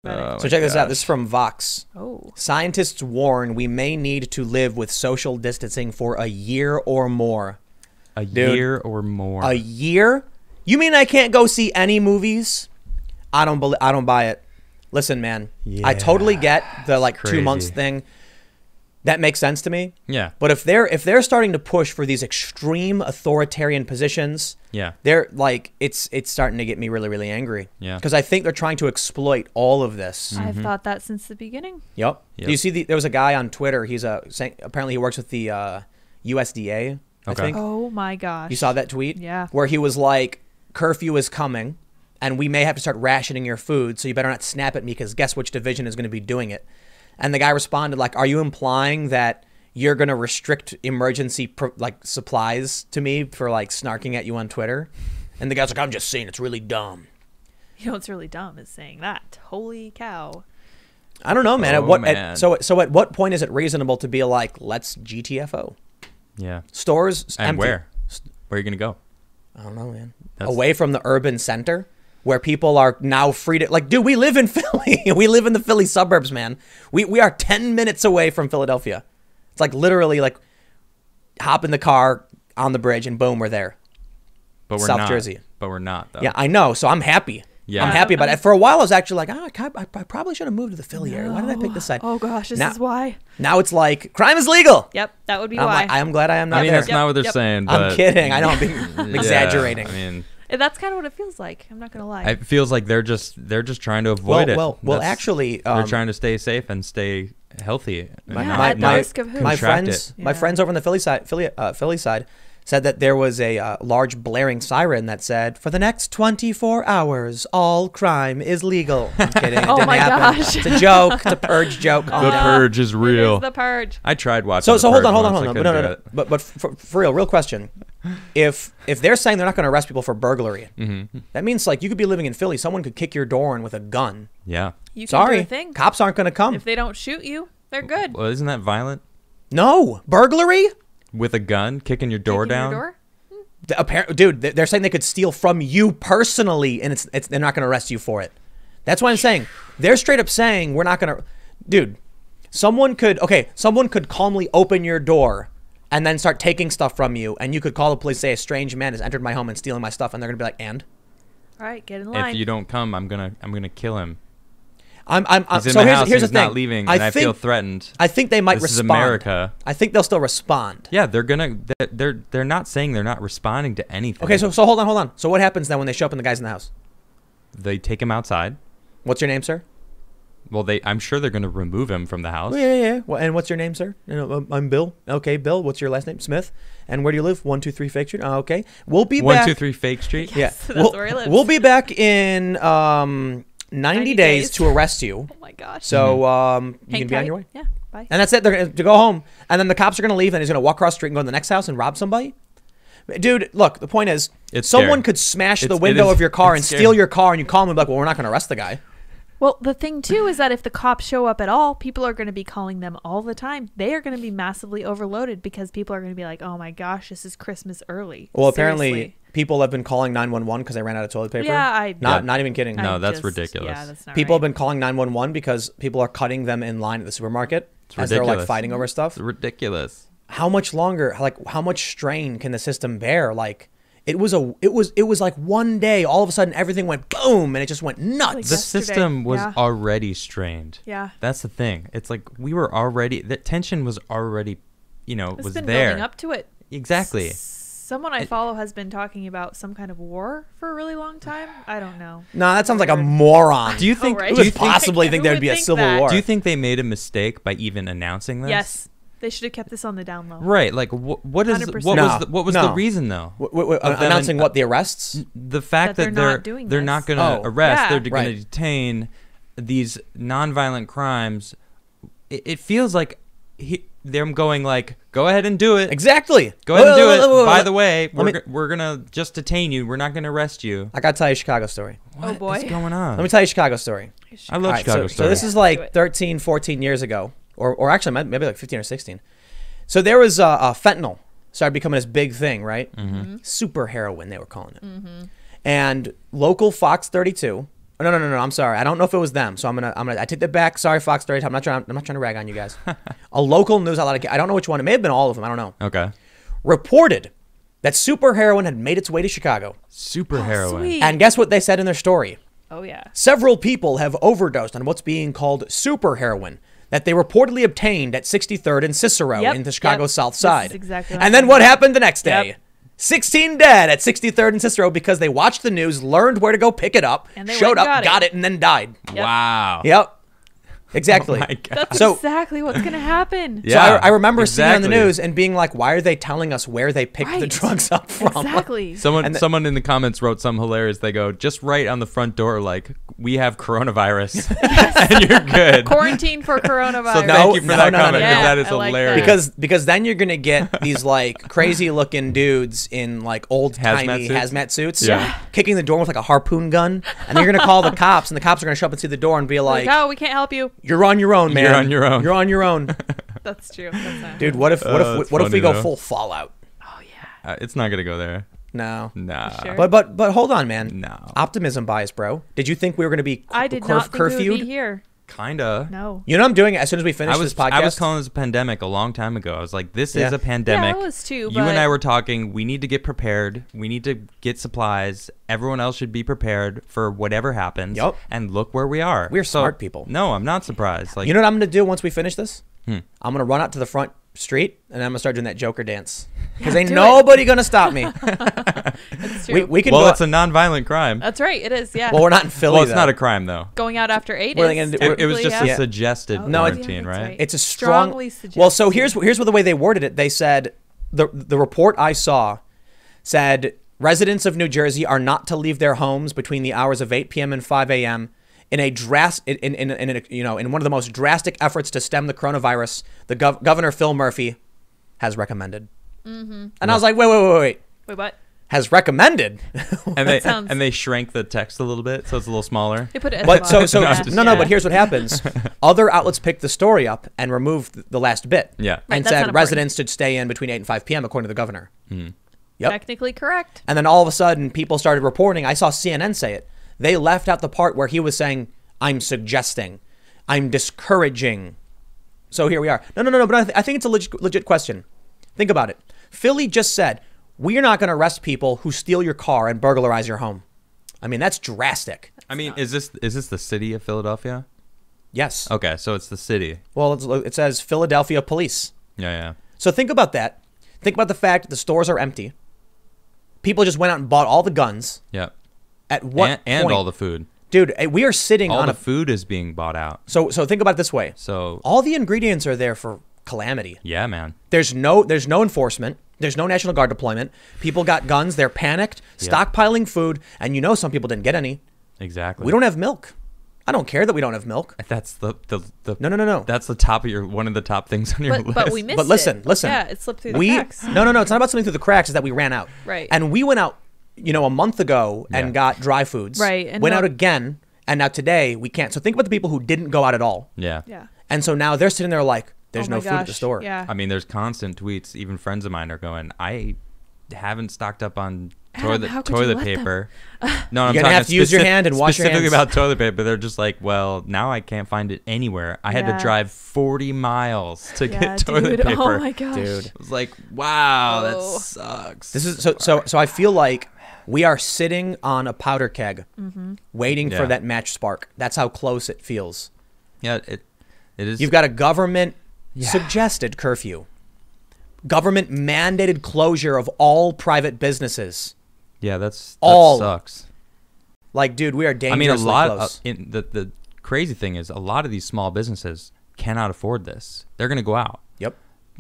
Oh So check this out. This is from Vox. Oh. Scientists warn we may need to live with social distancing for a year or more. A year or more. A year? You mean I can't go see any movies? I don't buy it. Listen, man. Yeah, I totally get the like 2 months crazy. thing. That makes sense to me. Yeah. But if they're starting to push for these extreme authoritarian positions, Yeah. they're like it's starting to get me really, really angry. Yeah. Because I think they're trying to exploit all of this. I've thought that since the beginning. Yep. Yep. Do you see there was a guy on Twitter, he's apparently he works with the USDA, I Okay. think. Oh my gosh. You saw that tweet? Yeah. Where he was like, curfew is coming and we may have to start rationing your food, so you better not snap at me because guess which division is going to be doing it. And the guy responded like, are you implying that you're going to restrict emergency supplies to me for like snarking at you on Twitter? And the guy's like, I'm just saying it's really dumb. You know what's really dumb is saying that. Holy cow. I don't know, man. Oh, man. So at what point is it reasonable to be like, let's GTFO? Yeah. Stores And empty. where? Where are you gonna go? I don't know, man. That's- Away from the urban center where people are now free to like, dude, we live in Philly. We live in the Philly suburbs, man. We are 10 minutes away from Philadelphia. It's like literally like hop in the car on the bridge and boom, we're there. But we're South not. Jersey. But we're not though. Yeah, I know. So I'm happy. Yeah. I'm happy about it. For a while, I was actually like, I probably should have moved to the Philly area. Why did I pick this side? Oh gosh, this Now- is why. Now it's like, crime is legal. Yep, that would be I'm why. like, I'm glad I am not I mean, there. that's not what they're Yep. saying. But I'm kidding. I know I'm being Yeah, exaggerating. I mean, And that's kind of what it feels like. I'm not gonna lie. it feels like they're just trying to avoid it. Well, That's- actually, they're trying to stay safe and stay healthy. and My- yeah, my- at the my- risk of who? my Contract friends, it. my Yeah. friends over on the Philly side said that there was a large blaring siren that said, "For the next 24 hours, all crime is legal." I'm kidding. It Oh didn't my happen. gosh. It's a joke. It's a purge joke. The Calm down. purge is It real. is the purge. I tried watching. So The hold Purge on. once, I No. couldn't do it. But for real question. If they're saying they're not going to arrest people for burglary, Mm-hmm. that means like you could be living in Philly, someone could kick your door in with a gun. Yeah. You can do Sorry, a thing. cops aren't going to come. If they don't shoot you, they're good. Well, isn't that violent? No burglary. With a gun, kicking your door Kicking your down. door? Dude, they're saying they could steal from you personally, and they're not going to arrest you for it. That's why I'm saying they're straight up saying we're not going to. Dude, someone could calmly open your door and then start taking stuff from you, and you could call the police, say a strange man has entered my home and stealing my stuff, and they're going to be like, and All right, get in line. If you don't come, I'm gonna kill him. I'm He's in so my house. here's the He's thing. not leaving, and I feel threatened. I think they might This is respond. America. I think they'll still respond. Yeah, they're not saying they're not responding to anything. Okay, so hold on. So what happens then when they show up and the guy's in the house? they take him outside. What's your name, sir? Well, I'm sure they're gonna remove him from the house. Oh, yeah. Well, and what's your name, sir? I'm Bill. Okay, Bill. What's your last name? Smith. And where do you live? 123 Fake Street. Okay. We'll be back. 123 Fake Street. Yeah, That's where he lives. We'll be back in 90 days days. to arrest you. Oh my gosh. So you Hang can be on tight. your way. Yeah, bye. And that's it. They're going to go home. And then the cops are going to leave. And he's going to walk across the street and go to the next house and rob somebody. Dude, look, the point is, It's someone scary. could smash the It window is- of your car and it's steal scary. your car, and you call them and be like, well, we're not going to arrest the guy. Well, the thing too is that if the cops show up at all, people are going to be calling them all the time. They are going to be massively overloaded because people are going to be like, "Oh my gosh, this is Christmas early." Well, apparently, Seriously. people have been calling 911 because they ran out of toilet paper. Yeah, Not even kidding. No, I that's ridiculous. Yeah, that's not People have right. been calling 911 because people are cutting them in line at the supermarket It's as they're like ridiculous. fighting over stuff. It's ridiculous. How much longer? Like how much strain can the system bear? Like it was like one day, all of a sudden everything went boom and it just went nuts. Like The yesterday. system was Yeah. already strained. Yeah. That's the thing. It's like we were already, the tension was already, It's was been there. building up to it. Exactly. Someone I follow has been talking about some kind of war for a really long time. I don't know. No, that sounds like a moron. Do you think? right? Who Do you would think? possibly think Who there would would be a think civil that? war? Do you think they made a mistake by even announcing this? Yes, they should have kept this on the down low. Right. Like what 100%. was No. the reason though? Of them announcing in- what, the arrests? The fact That that they're they're not doing they're this. not going to Oh. arrest, Yeah. they're going Right. to detain these nonviolent crimes. It feels like they're going like, go ahead and do it. Exactly. Go ahead and do it. Wait, By the way, Let me- we're gonna just detain you. We're not gonna arrest you. I got to tell you a Chicago story. Oh boy. What's going on? Let me tell you a Chicago story. I love All right, Chicago so stories. this is Do like it. 13, 14 years ago, or actually maybe like 15 or 16. So there was fentanyl started becoming this big thing, right? Mm-hmm. Super heroin, they were calling it. And local Fox 32 No. I'm sorry. I don't know if it was them. So I take that back. Sorry, Fox 30. I'm not trying to rag on you guys. A local news outlet. I don't know which one. It may have been all of them. I don't know. Okay. Reported that super heroin had made its way to Chicago. Super heroin. Sweet. And guess what they said in their story? Oh yeah. Several people have overdosed on what's being called super heroin that they reportedly obtained at 63rd and Cicero Yep, in the Chicago yep. South This Side. is exactly what And then happened. what happened the next day? Yep. 16 dead at 63rd and Cicero because they watched the news, learned where to go pick it up, And they showed went and up, got it, and then died. Yep. Wow. Yep. Exactly. Oh my God. That's So- exactly what's gonna happen. Yeah. So I remember seeing it on the exactly. news and being like, why are they telling us where they picked the Right. drugs up from? Exactly. Someone in the comments wrote something hilarious. They go, just write on the front door, like, we have coronavirus. And you're good. Quarantine for coronavirus. So thank you for No, that no, no, comment, no, because no. that is I like that. hilarious. Because then you're gonna get these like crazy looking dudes in like old timey Hazmat suits? hazmat suits, Yeah. kicking the door with like a harpoon gun, and then you're gonna call the cops, and the cops are gonna show up and see the door and be like, oh, we can't help you. "You're on your own, man. You're on your own." You're on your own, That's true. That's not dude. What if it's what if we funny, go though. full Fallout? Oh yeah. It's not going to go there. No, Nah. Sure? but hold on, man. No. Optimism bias, bro. Did you think we were gonna be I did not think we would be here. Kinda. No. You know what I'm doing as soon as we finish this podcast? I was calling this a pandemic a long time ago. I was like, this is Yeah. a pandemic. Yeah, I was too, You but- and I were talking. We need to get prepared. We need to get supplies. Everyone else should be prepared for whatever happens. Yup. And look where we are. We're smart people. No, I'm not surprised. Like, You know what I'm gonna do once we finish this? Hmm. I'm gonna run out to the front street and I'm gonna start doing that Joker dance because ain't do it. nobody gonna stop me. That's true. we can well, go. it's a non-violent crime. That's right. It is. Yeah. Well, we're not in Philly. Well, it's though. not a crime though. Going out after 8 What are they is gonna do? It was typically, just yeah. a suggested Oh, No, it's- quarantine, yeah, that's right? right. It's a strong. Strongly suggested. Well, so here's the way they worded it. They said the report I saw said residents of New Jersey are not to leave their homes between the hours of 8 p.m. and 5 a.m. in a in one of the most drastic efforts to stem the coronavirus. The Governor Phil Murphy has recommended. Mm-hmm. And I was like, wait. Wait, what? Has recommended. And they sounds- and they shrank the text a little bit, so it's a little smaller. They put it. At But the so bottom. No, I'm Yeah. just no, Yeah. but here's what happens. Other outlets picked the story up and removed the last bit. Yeah. Right, And that's not said important. residents should stay in between 8 and 5 p.m. according to the governor. Hmm. Yep. Technically correct. And then all of a sudden, people started reporting. I saw CNN say it. They left out the part where he was saying, "I'm suggesting, I'm discouraging." So here we are. No. But I think it's a legit question. Think about it. Philly just said, "We are not going to arrest people who steal your car and burglarize your home." I mean, that's drastic. I mean, is this the city of Philadelphia? Yes. Okay, so it's the city. Well, it says Philadelphia Police. Yeah. So think about that. Think about the fact that the stores are empty. People just went out and bought all the guns. Yeah. At what and point? all the food. Dude, we are sitting All on the a... food is being bought out. So think about it this way. So All the ingredients are there for calamity. yeah, man. There's no enforcement. There's no National Guard deployment. People got guns. They're panicked, Yeah. stockpiling food. And you know some people didn't get any. Exactly. We don't have milk. I don't care that we don't have milk. That's the No. That's the top of one of the top things on your list. But we missed But listen. Yeah, it slipped through the We cracks. no. It's not about something through the cracks. It's that we ran out. Right. And we went out, a month ago and Yeah. got dry foods. Right, and went no- out again, and now today we can't. So think about the people who didn't go out at all. Yeah. Yeah. And so now they're sitting there like, there's Oh no my food at the gosh, store. Yeah. I mean, there's constant tweets. Even friends of mine are going, I haven't stocked up on Adam, how could you toilet let them?" paper. No, I'm You're gonna talking have to use your hand and wash your specifically hands. about toilet paper. They're just like, well, now I can't find it anywhere. I had to Yeah. drive 40 miles to Yeah, get toilet dude. paper. Oh my gosh. Dude. I was like, wow, that Oh. sucks. This is so I feel like we are sitting on a powder keg waiting for Yeah. that match spark. That's how close it feels. Yeah, it is. You've got a government suggested curfew. Government mandated closure of all private businesses. Yeah, that all. sucks. Like, dude, we are I dangerously mean, a lot. close. The crazy thing is, a lot of these small businesses cannot afford this. They're gonna go out. Yep.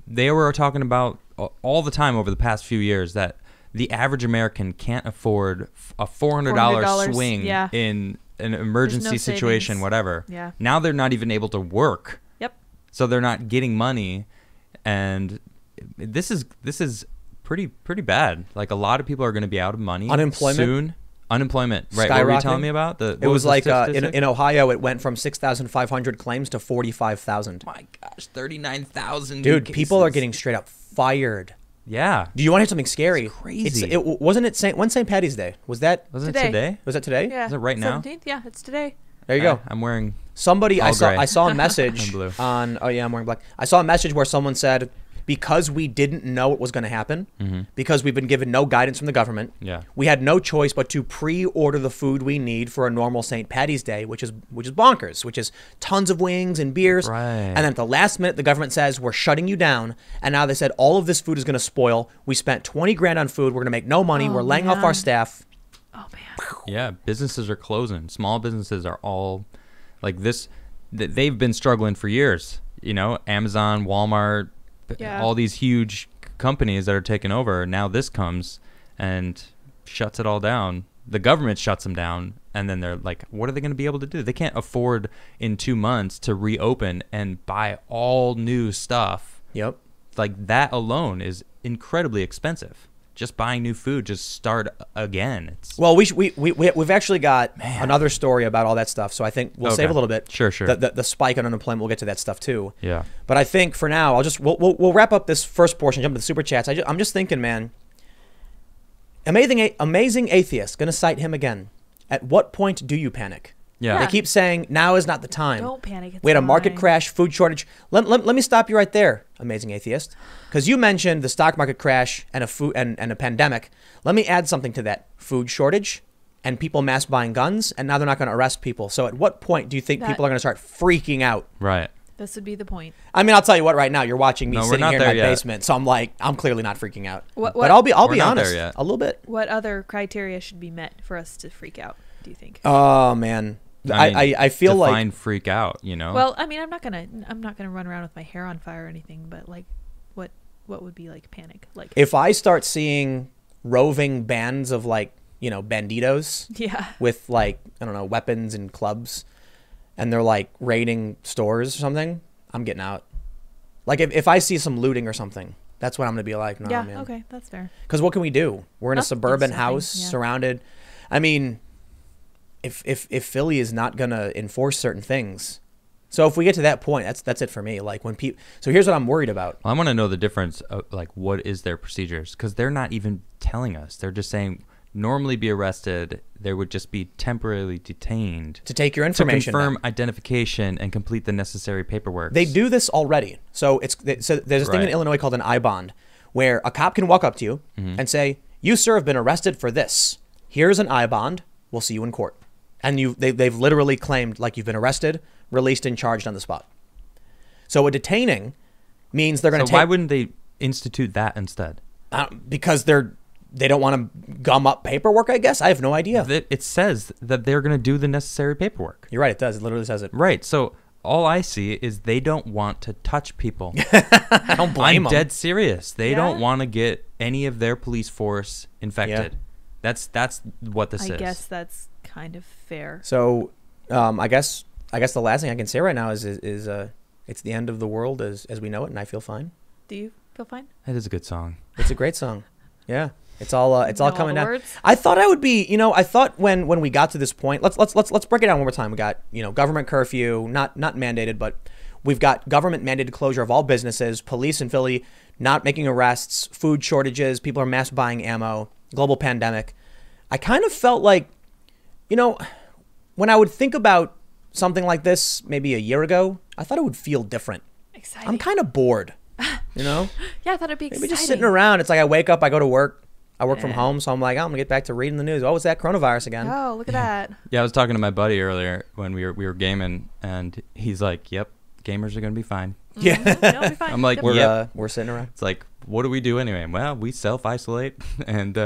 They were talking about all the time over the past few years that the average American can't afford a $400 $400, swing yeah. in an emergency situation, savings. whatever. Yeah. Now they're not even able to work, Yep. so they're not getting money, and this is pretty bad. Like, a lot of people are going to be out of money Unemployment? soon. Unemployment, right? What were you telling Skyrocketing? me about? It was the like statistic? in Ohio, it went from 6,500 claims to 45,000. My gosh, 39,000. Dude, people are getting straight up fired Yeah. Do you want to hear something scary? It's crazy. Wasn't it when's St. Patty's Day? Was that Wasn't Today. it today? was that today? Yeah. Is it right now? 17th? Yeah, it's today. There you go. I'm wearing. Somebody All gray. I saw a message I'm blue. on oh yeah, I'm wearing black. I saw a message where someone said because we didn't know what was going to happen, because we've been given no guidance from the government, Yeah. we had no choice but to pre-order the food we need for a normal St. Patty's Day, which is bonkers, which is tons of wings and beers. Right. And then at the last minute, the government says we're shutting you down, and now they said all of this food is going to spoil. We spent 20 grand on food. We're going to make no money. Oh, We're laying off our man. staff. Oh man. Yeah, businesses are closing. Small businesses are all like this. They've been struggling for years. You know, Amazon, Walmart, Yeah. all these huge companies that are taking over. Now this comes and shuts it all down. The government shuts them down, and then they're like, what are they going to be able to do? They can't afford in 2 months to reopen and buy all new stuff. Yep. Like that alone is incredibly expensive. Just buying new food, just start again. It's Well, we've actually got another story about all that stuff, so I think we'll save Okay. a little bit. Sure. The spike in unemployment, we'll get to that stuff too. Yeah. But I think for now, we'll wrap up this first portion, jump to the super chats. I'm just thinking, man. Amazing atheist, gonna cite him again. At what point do you panic? Yeah. They keep saying now is not the time. Don't panic. It's We had a market fine. crash, food shortage. Let me stop you right there, amazing atheist, because you mentioned the stock market crash and a pandemic. Let me add something to that: food shortage and people mass buying guns, and now they're not going to arrest people. So at what point do you think That- people are going to start freaking out? Right. This would be the point. I mean, I'll tell you what. Right now, you're watching me No, we're sitting not here in there my yet. basement, so I'm clearly not freaking out. What- But I'll be We're not honest, there yet. a little bit. What other criteria should be met for us to freak out? Do you think? Oh man, I feel like define freak out. You know. Well, I mean, I'm not gonna run around with my hair on fire or anything, but like, what would be like panic? Like, if I start seeing roving bands of like banditos yeah, with like I don't know weapons and clubs, and they're like raiding stores or something, I'm getting out. Like if I see some looting or something, that's when I'm gonna be like, no, yeah, man. okay, that's fair. Because what can we do? We're in a Nothing, suburban nothing, house yeah. surrounded. I mean, if Philly is not gonna enforce certain things, so if we get to that point, that's it for me. Like when people. So here's what I'm worried about. I want to know the difference. Like, what is their procedures? Because they're not even telling us. They're just saying normally be arrested. They would just be temporarily detained To take your to information. confirm down. identification and complete the necessary paperwork. They do this already. So there's this thing in Right. Illinois called an I-bond, where a cop can walk up to you and say, "You, sir, have been arrested for this. Here's an I-bond. We'll see you in court." And they've literally claimed like you've been arrested, released, and charged on the spot. So a detaining means they're going to So take why wouldn't they institute that instead? because they don't want to gum up paperwork. I guess I have no idea. It says that they're going to do the necessary paperwork. You're right. It does. It literally says it. Right. So all I see is they don't want to touch people. I don't blame I'm them. dead serious. They Yeah. don't want to get any of their police force infected. That's what this I is. guess that's kind of fair. So, I guess the last thing I can say right now is it's the end of the world as we know it, and I feel fine. Do you feel fine? That is a good song. It's a great song. Yeah, it's all Know all coming the down. words? I thought I would be, I thought when we got to this point, let's break it down one more time. We got government curfew, not mandated, but we've got government mandated closure of all businesses, police in Philly not making arrests, food shortages, people are mass buying ammo, global pandemic. I kind of felt like, when I would think about something like this maybe a year ago, I thought it would feel different. Exciting. I'm kind of bored, Yeah, I thought it'd be Maybe exciting. just sitting around. It's like I wake up, I go to work, I work from Yeah. home, so I'm like, I'm gonna get back to reading the news. What was that coronavirus again? Oh, look at that. Yeah, I was talking to my buddy earlier when we were gaming, and he's like, "Yep, gamers are gonna be fine." Yeah, It'll be fine. I'm like, Yep. we're Yep. we're sitting around. It's like, what do we do anyway? Well, we self-isolate and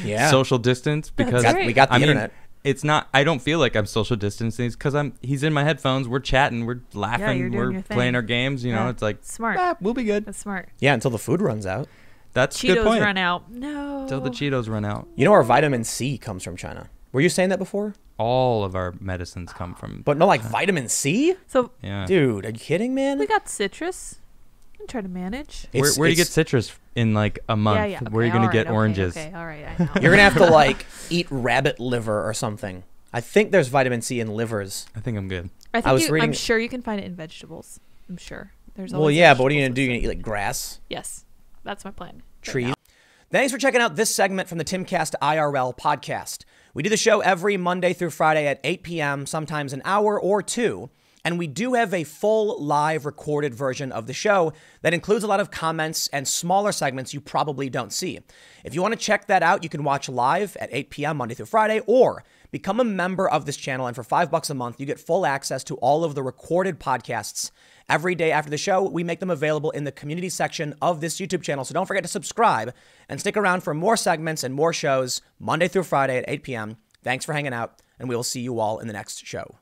Yeah, social distance because That's great. we got the I mean, internet. it's not. I don't feel like I'm social distancing because he's in my headphones. We're chatting. We're laughing. you're doing we're your thing. playing our games. You know, Yeah. it's like Smart. we'll be good. That's smart. Yeah, until the food runs out. That's a good Cheetos point. run out. No. Till the Cheetos run out. You know our vitamin C comes from China. Were you saying that before? All of our medicines come from. But no, like vitamin C, So Yeah. dude. Are you kidding, man? we got citrus. I'm trying to manage. Where do you get it's- citrus in like a month? Yeah, yeah. Where are you okay, gonna all get right, oranges? Okay, all right. I know. You're gonna have to like eat rabbit liver or something. I think there's vitamin C in livers. I think I'm good. I I think was reading- I'm sure you can find it in vegetables. I'm sure. There's Well, always yeah, but what are you gonna vegetables do? You're listed. gonna eat like grass? Yes. That's my plan. Trees. Thanks for checking out this segment from the Timcast IRL podcast. We do the show every Monday through Friday at 8 p.m., sometimes an hour or two. And we do have a full live recorded version of the show that includes a lot of comments and smaller segments you probably don't see. If you want to check that out, you can watch live at 8 p.m. Monday through Friday, or become a member of this channel. And for $5 a month, you get full access to all of the recorded podcasts. Every day after the show, we make them available in the community section of this YouTube channel. So don't forget to subscribe and stick around for more segments and more shows Monday through Friday at 8 p.m. Thanks for hanging out, and we will see you all in the next show.